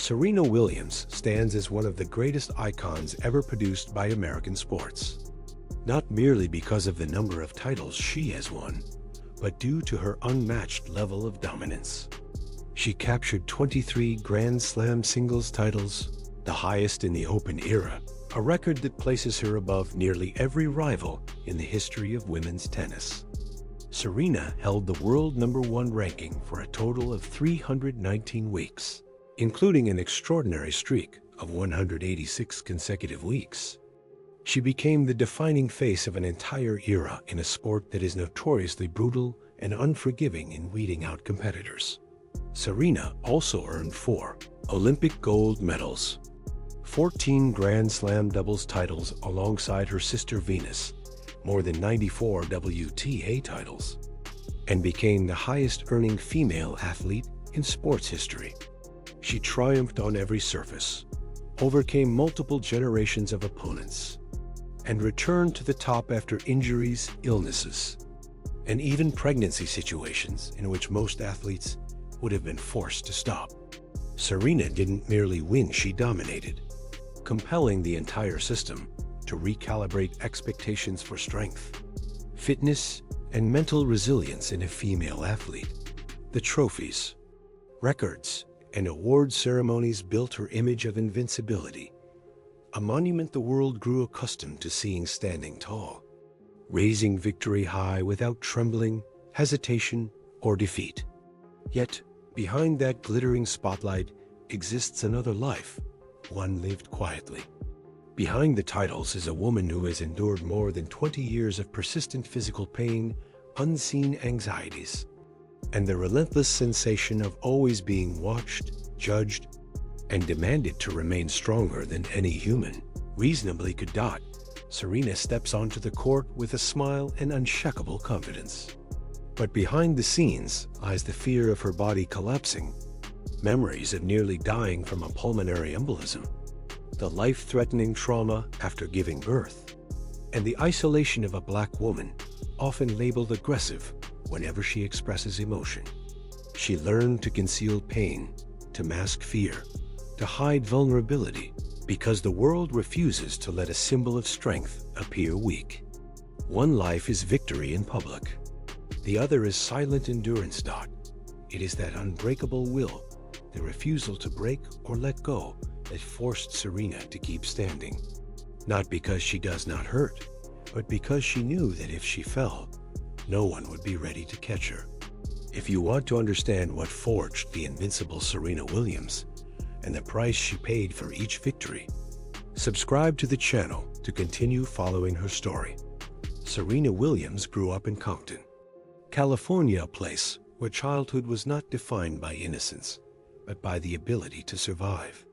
Serena Williams stands as one of the greatest icons ever produced by American sports. Not merely because of the number of titles she has won, but due to her unmatched level of dominance. She captured 23 Grand Slam singles titles, the highest in the Open era, a record that places her above nearly every rival in the history of women's tennis. Serena held the world #1 ranking for a total of 319 weeks, including an extraordinary streak of 186 consecutive weeks. She became the defining face of an entire era in a sport that is notoriously brutal and unforgiving in weeding out competitors. Serena also earned 4 Olympic gold medals, 14 Grand Slam doubles titles alongside her sister Venus, more than 94 WTA titles, and became the highest-earning female athlete in sports history. She triumphed on every surface, overcame multiple generations of opponents, and returned to the top after injuries, illnesses, and even pregnancy situations in which most athletes would have been forced to stop. Serena didn't merely win, she dominated, compelling the entire system to recalibrate expectations for strength, fitness, and mental resilience in a female athlete. The trophies, records, and award ceremonies built her image of invincibility, a monument the world grew accustomed to seeing standing tall, raising victory high without trembling, hesitation, or defeat. Yet, behind that glittering spotlight exists another life, one lived quietly. Behind the titles is a woman who has endured more than 20 years of persistent physical pain, unseen anxieties, and the relentless sensation of always being watched, judged, and demanded to remain stronger than any human reasonably could. Serena steps onto the court with a smile and unshakable confidence. But behind the scenes lies the fear of her body collapsing, memories of nearly dying from a pulmonary embolism, the life-threatening trauma after giving birth, and the isolation of a Black woman, often labeled aggressive whenever she expresses emotion. She learned to conceal pain, to mask fear, to hide vulnerability, because the world refuses to let a symbol of strength appear weak. One life is victory in public. The other is silent endurance. It is that unbreakable will, the refusal to break or let go, that forced Serena to keep standing. Not because she does not hurt, but because she knew that if she fell, no one would be ready to catch her. If you want to understand what forged the invincible Serena Williams and the price she paid for each victory, subscribe to the channel to continue following her story. Serena Williams grew up in Compton, California, a place where childhood was not defined by innocence, but by the ability to survive.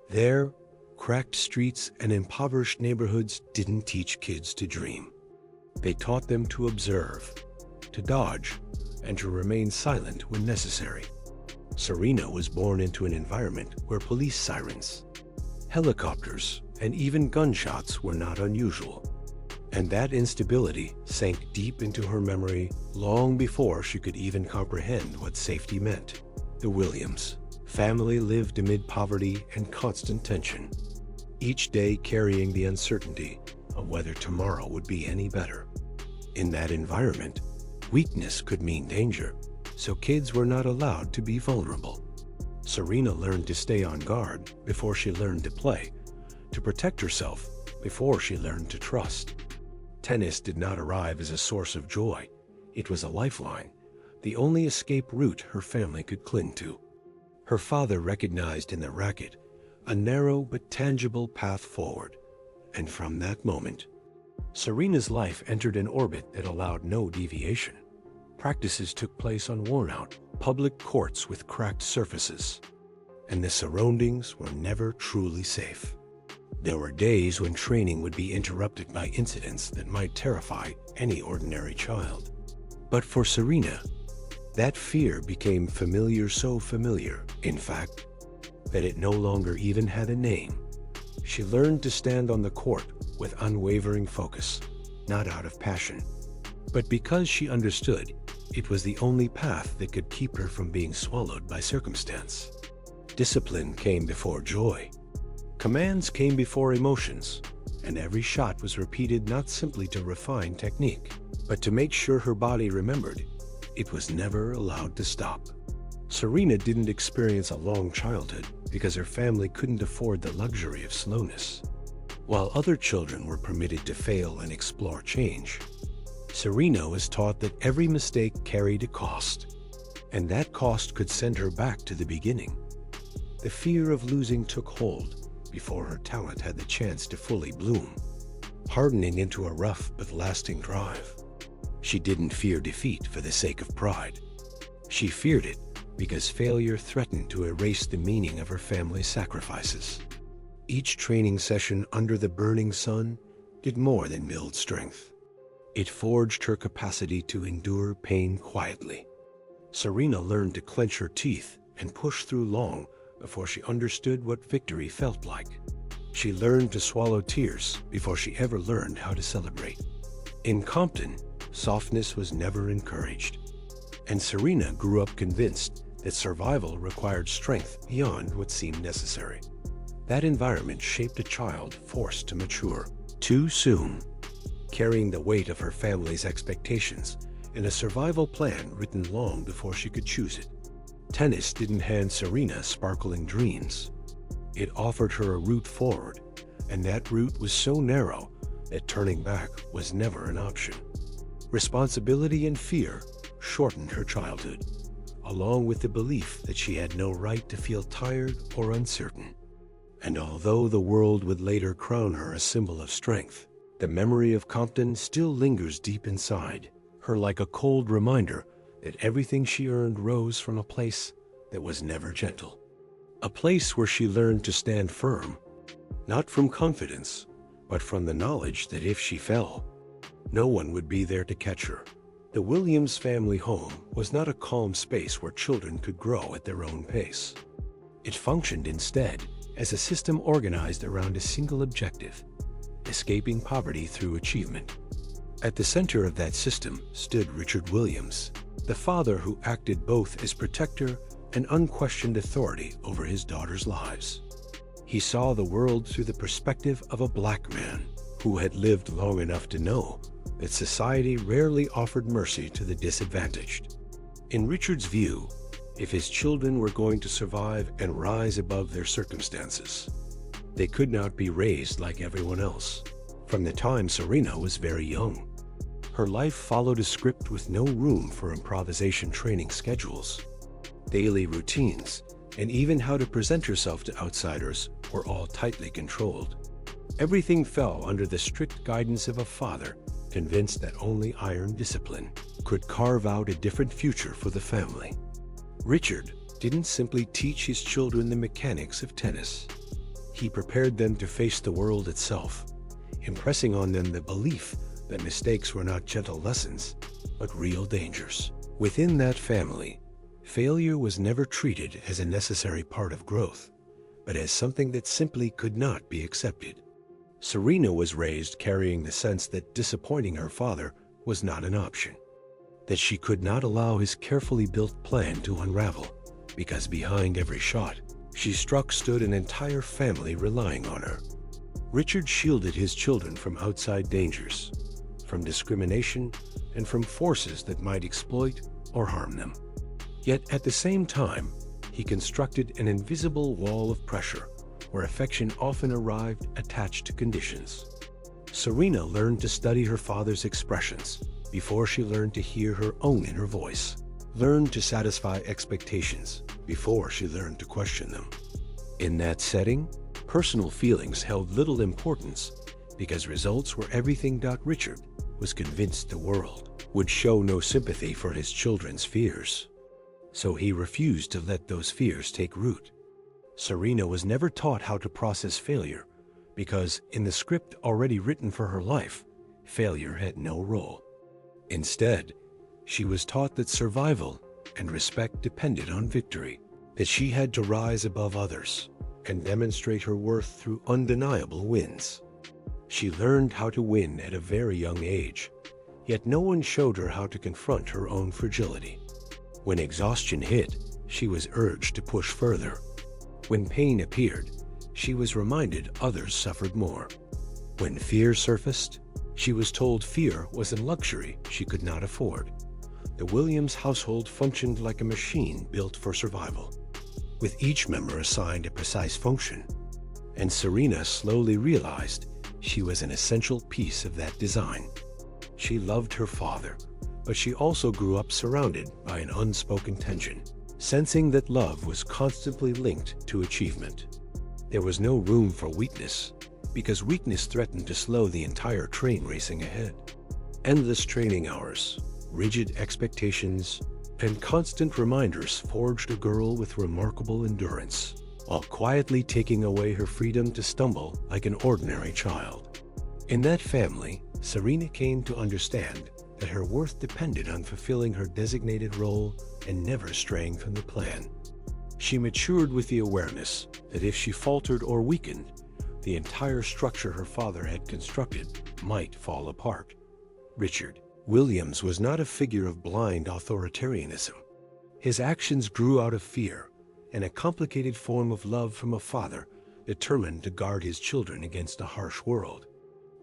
There, cracked streets and impoverished neighborhoods didn't teach kids to dream. They taught them to observe, to dodge, and to remain silent when necessary. Serena was born into an environment where police sirens, helicopters, and even gunshots were not unusual. And that instability sank deep into her memory long before she could even comprehend what safety meant. The Williams family lived amid poverty and constant tension, each day carrying the uncertainty of whether tomorrow would be any better. In that environment, weakness could mean danger, so kids were not allowed to be vulnerable. Serena learned to stay on guard before she learned to play, to protect herself before she learned to trust. Tennis did not arrive as a source of joy. It was a lifeline, the only escape route her family could cling to. Her father recognized in the racket a narrow but tangible path forward, and from that moment, Serena's life entered an orbit that allowed no deviation. Practices took place on worn-out, public courts with cracked surfaces, and the surroundings were never truly safe. There were days when training would be interrupted by incidents that might terrify any ordinary child. But for Serena, that fear became familiar, so familiar, in fact, that it no longer even had a name. She learned to stand on the court with unwavering focus, not out of passion, but because she understood it was the only path that could keep her from being swallowed by circumstance. Discipline came before joy. Commands came before emotions, and every shot was repeated not simply to refine technique, but to make sure her body remembered it was never allowed to stop. Serena didn't experience a long childhood because her family couldn't afford the luxury of slowness. While other children were permitted to fail and explore change, Serena was taught that every mistake carried a cost, and that cost could send her back to the beginning. The fear of losing took hold before her talent had the chance to fully bloom, hardening into a rough but lasting drive. She didn't fear defeat for the sake of pride. She feared it because failure threatened to erase the meaning of her family's sacrifices. Each training session under the burning sun did more than build strength. It forged her capacity to endure pain quietly. Serena learned to clench her teeth and push through long before she understood what victory felt like. She learned to swallow tears before she ever learned how to celebrate. In Compton, softness was never encouraged, and Serena grew up convinced that survival required strength beyond what seemed necessary. That environment shaped a child forced to mature too soon, carrying the weight of her family's expectations and a survival plan written long before she could choose it. Tennis didn't hand Serena sparkling dreams. It offered her a route forward, and that route was so narrow that turning back was never an option. Responsibility and fear shortened her childhood, along with the belief that she had no right to feel tired or uncertain. And although the world would later crown her a symbol of strength, the memory of Compton still lingers deep inside her like a cold reminder that everything she earned rose from a place that was never gentle. A place where she learned to stand firm, not from confidence, but from the knowledge that if she fell, no one would be there to catch her. The Williams family home was not a calm space where children could grow at their own pace. It functioned instead as a system organized around a single objective: escaping poverty through achievement. At the center of that system stood Richard Williams, the father who acted both as protector and unquestioned authority over his daughters' lives. He saw the world through the perspective of a black man who had lived long enough to know that society rarely offered mercy to the disadvantaged. In Richard's view, if his children were going to survive and rise above their circumstances, they could not be raised like everyone else. From the time Serena was very young, her life followed a script with no room for improvisation training schedules. Daily routines, and even how to present herself to outsiders were all tightly controlled. Everything fell under the strict guidance of a father convinced that only iron discipline could carve out a different future for the family. Richard didn't simply teach his children the mechanics of tennis. He prepared them to face the world itself, impressing on them the belief that mistakes were not gentle lessons, but real dangers. Within that family, failure was never treated as a necessary part of growth, but as something that simply could not be accepted. Serena was raised carrying the sense that disappointing her father was not an option, that she could not allow his carefully built plan to unravel, because behind every shot she struck stood an entire family relying on her. Richard shielded his children from outside dangers, from discrimination, and from forces that might exploit or harm them. Yet at the same time, he constructed an invisible wall of pressure where affection often arrived attached to conditions. Serena learned to study her father's expressions before she learned to hear her own inner voice, learned to satisfy expectations before she learned to question them. In that setting, personal feelings held little importance because results were everything. Richard was convinced the world would show no sympathy for his children's fears, so he refused to let those fears take root. Serena was never taught how to process failure because, in the script already written for her life, failure had no role. Instead, she was taught that survival and respect depended on victory, that she had to rise above others and demonstrate her worth through undeniable wins. She learned how to win at a very young age, yet no one showed her how to confront her own fragility. When exhaustion hit, she was urged to push further. When pain appeared, she was reminded others suffered more. When fear surfaced, she was told fear was a luxury she could not afford. The Williams household functioned like a machine built for survival, with each member assigned a precise function. And Serena slowly realized she was an essential piece of that design. She loved her father, but she also grew up surrounded by an unspoken tension, sensing that love was constantly linked to achievement. There was no room for weakness, because weakness threatened to slow the entire train racing ahead. Endless training hours, rigid expectations, and constant reminders forged a girl with remarkable endurance, while quietly taking away her freedom to stumble like an ordinary child. In that family, Serena came to understand that her worth depended on fulfilling her designated role and never straying from the plan. She matured with the awareness that if she faltered or weakened, the entire structure her father had constructed might fall apart. Richard Williams was not a figure of blind authoritarianism. His actions grew out of fear and a complicated form of love from a father determined to guard his children against a harsh world.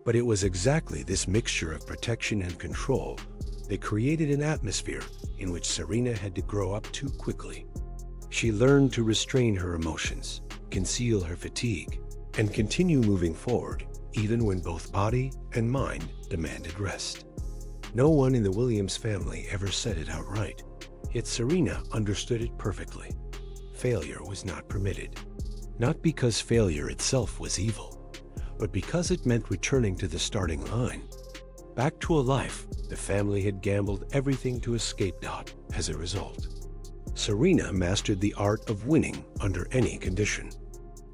But it was exactly this mixture of protection and control that created an atmosphere in which Serena had to grow up too quickly. She learned to restrain her emotions, conceal her fatigue, and continue moving forward, even when both body and mind demanded rest. No one in the Williams family ever said it outright, yet Serena understood it perfectly. Failure was not permitted. Not because failure itself was evil, but because it meant returning to the starting line. Back to a life the family had gambled everything to escape. As a result, Serena mastered the art of winning under any condition.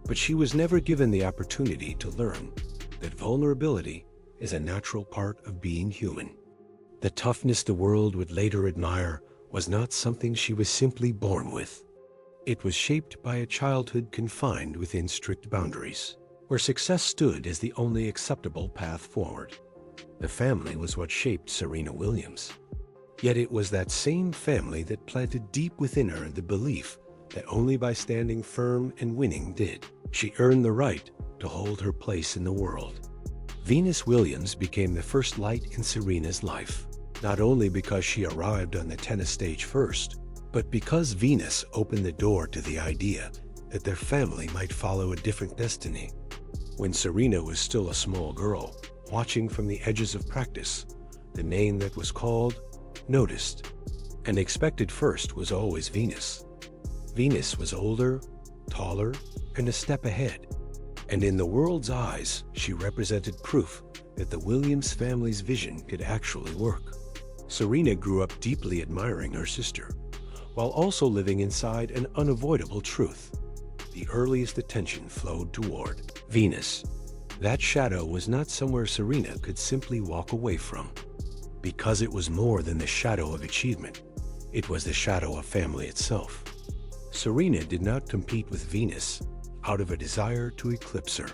But she was never given the opportunity to learn that vulnerability is a natural part of being human. The toughness the world would later admire was not something she was simply born with. It was shaped by a childhood confined within strict boundaries, where success stood as the only acceptable path forward. The family was what shaped Serena Williams. Yet it was that same family that planted deep within her the belief that only by standing firm and winning did she earn the right to hold her place in the world. Venus Williams became the first light in Serena's life, not only because she arrived on the tennis stage first, but because Venus opened the door to the idea that their family might follow a different destiny. When Serena was still a small girl, watching from the edges of practice, the name that was called, noticed, and expected first was always Venus. Venus was older, taller, and a step ahead, and in the world's eyes, she represented proof that the Williams family's vision could actually work. Serena grew up deeply admiring her sister, while also living inside an unavoidable truth. The earliest attention flowed toward Venus. That shadow was not somewhere Serena could simply walk away from. Because it was more than the shadow of achievement, it was the shadow of family itself. Serena did not compete with Venus out of a desire to eclipse her.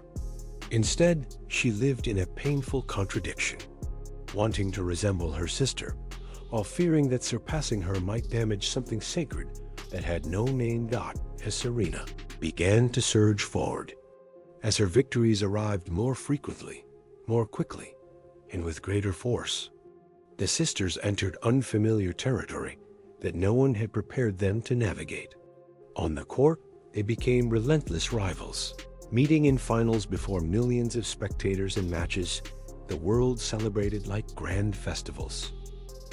Instead, she lived in a painful contradiction, wanting to resemble her sister, while fearing that surpassing her might damage something sacred that had no name. As Serena began to surge forward, as her victories arrived more frequently, more quickly, and with greater force, the sisters entered unfamiliar territory that no one had prepared them to navigate. On the court, they became relentless rivals, meeting in finals before millions of spectators and matches the world celebrated like grand festivals.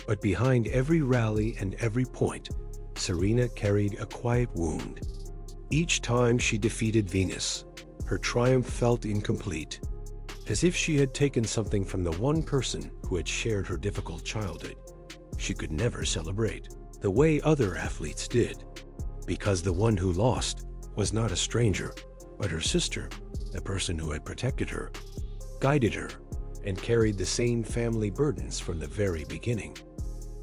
But behind every rally and every point, Serena carried a quiet wound. Each time she defeated Venus, her triumph felt incomplete, as if she had taken something from the one person who had shared her difficult childhood. She could never celebrate the way other athletes did, because the one who lost was not a stranger, but her sister, the person who had protected her, guided her, and carried the same family burdens from the very beginning.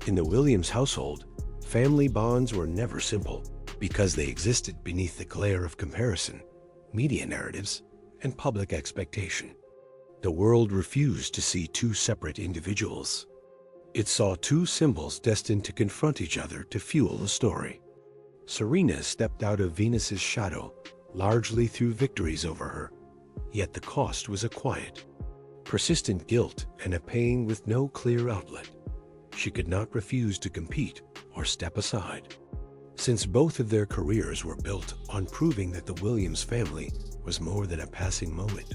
In the Williams household, family bonds were never simple, because they existed beneath the glare of comparison, media narratives, and public expectation. The world refused to see two separate individuals. It saw two symbols destined to confront each other to fuel a story. Serena stepped out of Venus's shadow largely through victories over her. Yet the cost was a quiet, persistent guilt and a pain with no clear outlet. She could not refuse to compete or step aside, since both of their careers were built on proving that the Williams family was more than a passing moment.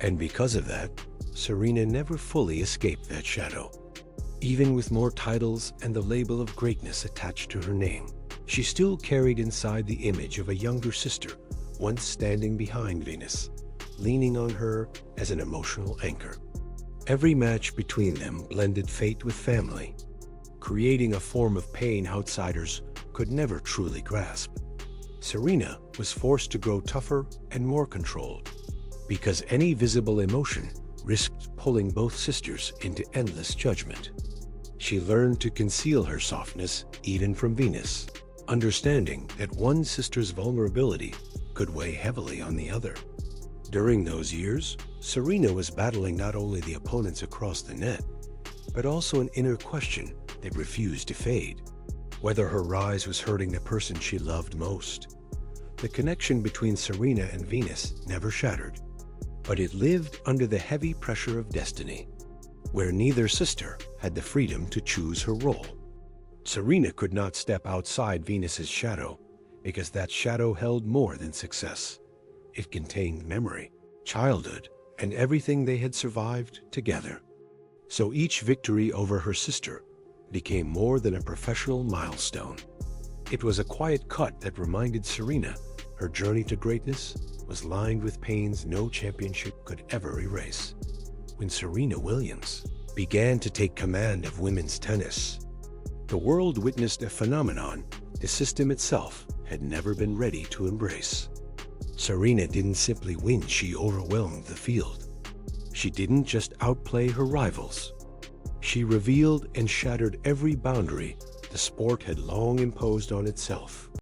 And because of that, Serena never fully escaped that shadow. Even with more titles and the label of greatness attached to her name, she still carried inside the image of a younger sister, once standing behind Venus, leaning on her as an emotional anchor. Every match between them blended fate with family, creating a form of pain outsiders could never truly grasp. Serena was forced to grow tougher and more controlled, because any visible emotion risked pulling both sisters into endless judgment. She learned to conceal her softness even from Venus, understanding that one sister's vulnerability could weigh heavily on the other. During those years, Serena was battling not only the opponents across the net, but also an inner question that refused to fade: whether her rise was hurting the person she loved most. The connection between Serena and Venus never shattered, but it lived under the heavy pressure of destiny, where neither sister had the freedom to choose her role. Serena could not step outside Venus's shadow, because that shadow held more than success. It contained memory, childhood, and everything they had survived together. So each victory over her sister became more than a professional milestone. It was a quiet cut that reminded Serena her journey to greatness was lined with pains no championship could ever erase. When Serena Williams began to take command of women's tennis, the world witnessed a phenomenon the system itself had never been ready to embrace. Serena didn't simply win, she overwhelmed the field. She didn't just outplay her rivals. She revealed and shattered every boundary the sport had long imposed on itself.